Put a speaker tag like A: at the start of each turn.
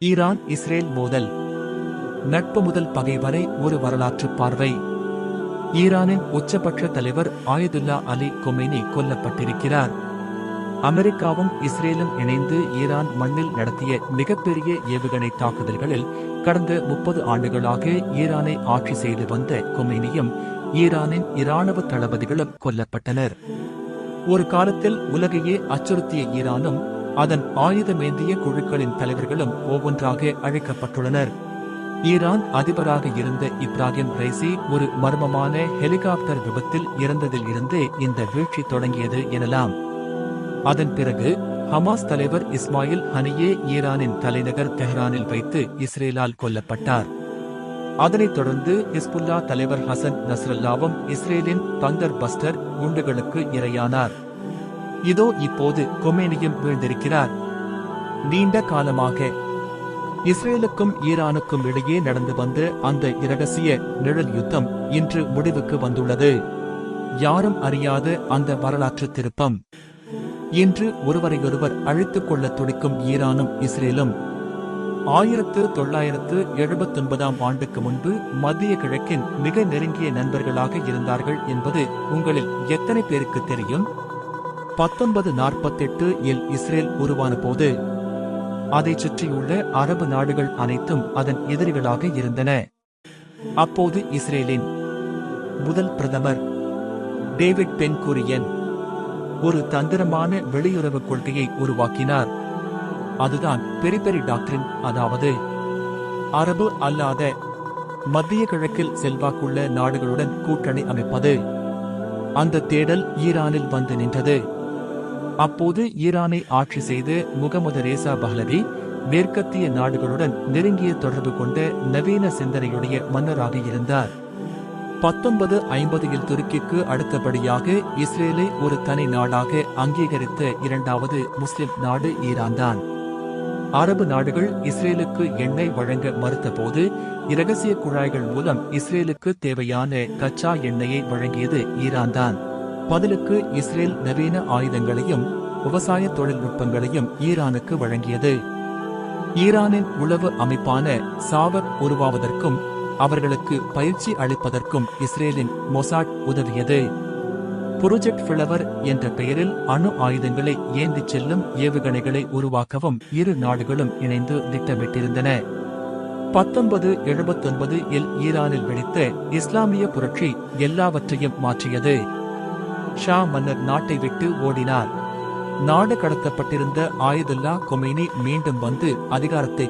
A: Iran Israel மோதல். நட்பு முதல் பகை வரை ஒரு வரலாற்று பார்வை. ஈரானின் உச்சபட்ச தலைவர் ஆயதுல்லா அலி கொமேனி கொல்லப்பட்டிருக்கிறார். அமெரிக்காவும் இஸ்ரேலும் இணைந்து ஈரான் மண்ணில் நடத்திய மிகப்பெரிய ஏவுகணை தாக்குதல்களில் கடந்த 30 ஆண்டுகளாக ஈரானை ஆட்சி செய்து வந்த கொமேனியும் ஈரானின் இராணுவ தளபதிகளும் கொல்லப்பட்டனர். ஒரு காலத்தில் உலகையே அச்சுறுத்திய ஈரானும் அதன் ஆயுதமேந்திய குழுக்களின் தலைவர்களும் ஒவ்வொன்றாக அழைக்கப்பட்டுள்ளனர். ஈரான் அதிபராக இருந்த இப்ராஹிம் ரைசி ஒரு மர்மமான ஹெலிகாப்டர் விபத்தில் இறந்ததில் இருந்தே இந்த வீழ்ச்சி தொடங்கியது எனலாம். அதன் பிறகு ஹமாஸ் தலைவர் இஸ்மாயில் ஹனியே ஈரானின் தலைநகர் தெஹ்ரானில் வைத்து இஸ்ரேலால் கொல்லப்பட்டார். அதனைத் தொடர்ந்து ஹிஸ்புல்லா தலைவர் ஹசன் நஸ்ரல்லாவும் இஸ்ரேலின் தந்தர் பஸ்டர் குண்டுகளுக்கு இரையானார். இதோ இப்போது கொமேனியும் வீழ்ந்திருக்கிறார். நீண்ட காலமாக இஸ்ரேலுக்கும் ஈரானுக்கும் இடையே நடந்து வந்த அந்த இரகசிய நிழல் யுத்தம் இன்று முடிவுக்கு வந்துள்ளது. யாரும் அறியாத அந்த வரலாற்று திருப்பம். இன்று ஒருவரையொருவர் அழித்துக் கொள்ள துடிக்கும் ஈரானும் இஸ்ரேலும் 1979 ஆண்டுக்கு முன்பு மத்திய கிழக்கின் மிக நெருங்கிய நண்பர்களாக இருந்தார்கள் என்பது உங்களில் எத்தனை பேருக்கு தெரியும்? 1948 இல் இஸ்ரேல் உருவான போது அதைச் சுற்றியுள்ள அரபு நாடுகள் அனைத்தும் அதன் எதிரிகளாக இருந்தன. அப்போது இஸ்ரேலின் முதல் பிரதமர் டேவிட் பென் குரியன் ஒரு தந்திரமான வெளியுறவு கொள்கையை உருவாக்கினார். அதுதான் பெரிபெரி டாக்ட்ரின், அதாவது அரபு அல்லாத மத்திய கிழக்கில் செல்வாக்குள்ள நாடுகளுடன் கூட்டணி அமைப்பது. அந்த தேடல் ஈரானில் வந்து நின்றது. அப்போது ஈரானை ஆட்சி செய்து முகமது ரேசா பஹ்லவி மேற்கத்திய நாடுகளுடன் நெருங்கிய தொடர்பு கொண்ட நவீன சிந்தனையுடைய மன்னராக இருந்தார். 1950 துருக்கிக்கு அடுத்தபடியாக இஸ்ரேலை ஒரு தனி நாடாக அங்கீகரித்த இரண்டாவது முஸ்லிம் நாடு ஈரான்தான். அரபு நாடுகள் இஸ்ரேலுக்கு எண்ணெய் வழங்க மறுத்தபோது இரகசிய குழாய்கள் மூலம் இஸ்ரேலுக்கு தேவையான கச்சா எண்ணெயை வழங்கியது ஈரான்தான். பதிலுக்கு இஸ்ரேல் நவீன ஆயுதங்களையும் விவசாய தொழில்நுட்பங்களையும் ஈரானுக்கு வழங்கியது. ஈரானின் உளவு அமைப்பான சாவக் உருவாவதற்கும் அவர்களுக்கு பயிற்சி அளிப்பதற்கும் இஸ்ரேலின் மொசாட் உதவியது. புரொஜெக்ட் ஃபிளவர் என்ற பெயரில் அணு ஆயுதங்களை ஏந்திச் செல்லும் ஏவுகணைகளை உருவாக்கவும் இரு நாடுகளும் இணைந்து திட்டமிட்டிருந்தன. 1979 இல் ஈரானில் வெடித்த இஸ்லாமிய புரட்சி எல்லாவற்றையும் மாற்றியது. ஷா மன்னர் நாட்டை விட்டு ஓடினார். நாடு கடத்தப்பட்டிருந்த ஆயதுல்லா கொமேனி மீண்டும் வந்து அதிகாரத்தை